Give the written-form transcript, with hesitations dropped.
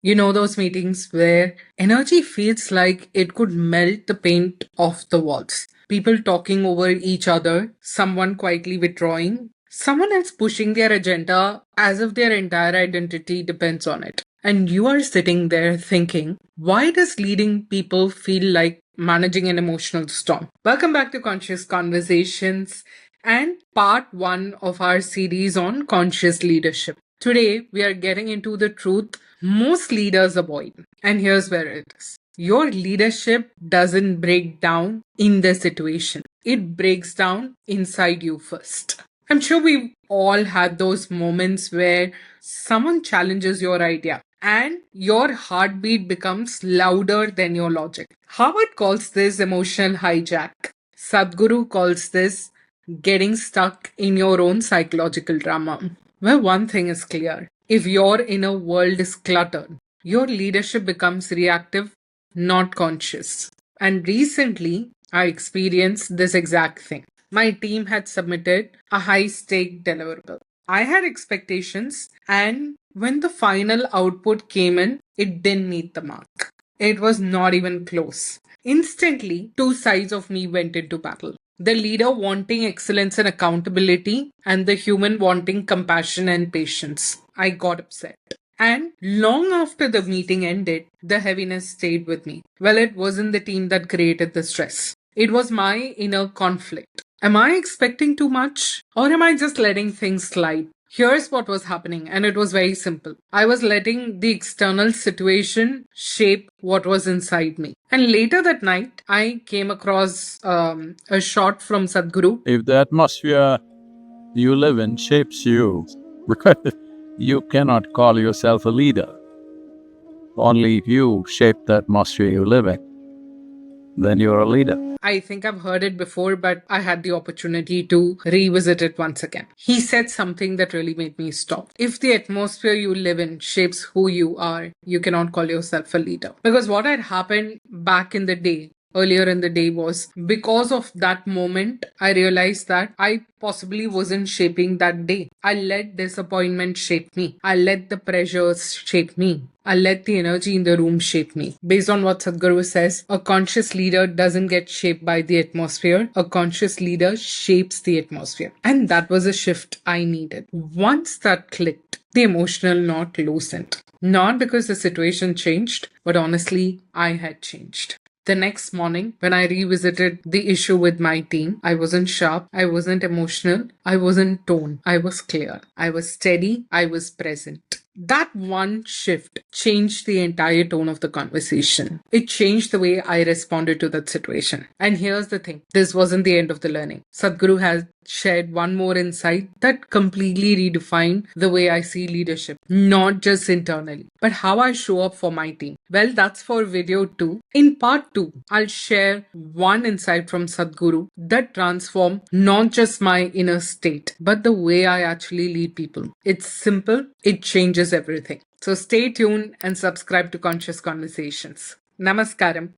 You know those meetings where energy feels like it could melt the paint off the walls. People talking over each other, someone quietly withdrawing, someone else pushing their agenda as if their entire identity depends on it. And you are sitting there thinking, why does leading people feel like managing an emotional storm? Welcome back to Conscious Conversations and part one of our series on conscious leadership. Today, we are getting into the truth most leaders avoid. And here's where it is. Your leadership doesn't break down in the situation, it breaks down inside you first. I'm sure we've all had those moments where someone challenges your idea and your heartbeat becomes louder than your logic. Harvard calls this emotional hijack. Sadhguru calls this getting stuck in your own psychological drama. Well, one thing is clear. If your inner world is cluttered, your leadership becomes reactive, not conscious. And recently, I experienced this exact thing. My team had submitted a high stake deliverable. I had expectations, and when the final output came in, it didn't meet the mark. It was not even close. Instantly, two sides of me went into battle. The leader wanting excellence and accountability, and the human wanting compassion and patience. I got upset. And long after the meeting ended, the heaviness stayed with me. Well, it wasn't the team that created the stress. It was my inner conflict. Am I expecting too much? Or am I just letting things slide? Here's what was happening, and it was very simple. I was letting the external situation shape what was inside me. And later that night, I came across a shot from Sadhguru. If the atmosphere you live in shapes you, you cannot call yourself a leader. Only if you shape the atmosphere you live in, then you're a leader. I think I've heard it before, but I had the opportunity to revisit it once again. He said something that really made me stop. If the atmosphere you live in shapes who you are, you cannot call yourself a leader. Because what had happened back in the day, earlier in the day, was because of that moment, I realized that I possibly wasn't shaping that day. I let disappointment shape me. I let the pressures shape me. I let the energy in the room shape me. Based on what Sadhguru says, a conscious leader doesn't get shaped by the atmosphere. A conscious leader shapes the atmosphere. And that was a shift I needed. Once that clicked, the emotional knot loosened. Not because the situation changed, but honestly, I had changed. The next morning, when I revisited the issue with my team, I wasn't sharp, I wasn't emotional, I wasn't tone, I was clear, I was steady, I was present. That one shift changed the entire tone of the conversation. It changed the way I responded to that situation. And here's the thing, this wasn't the end of the learning. Sadhguru has shared one more insight that completely redefined the way I see leadership, not just internally, but how I show up for my team. Well, that's for video 2. In part 2, I'll share one insight from Sadhguru that transformed not just my inner state, but the way I actually lead people. It's simple, it changes everything. So stay tuned and subscribe to Conscious Conversations. Namaskaram.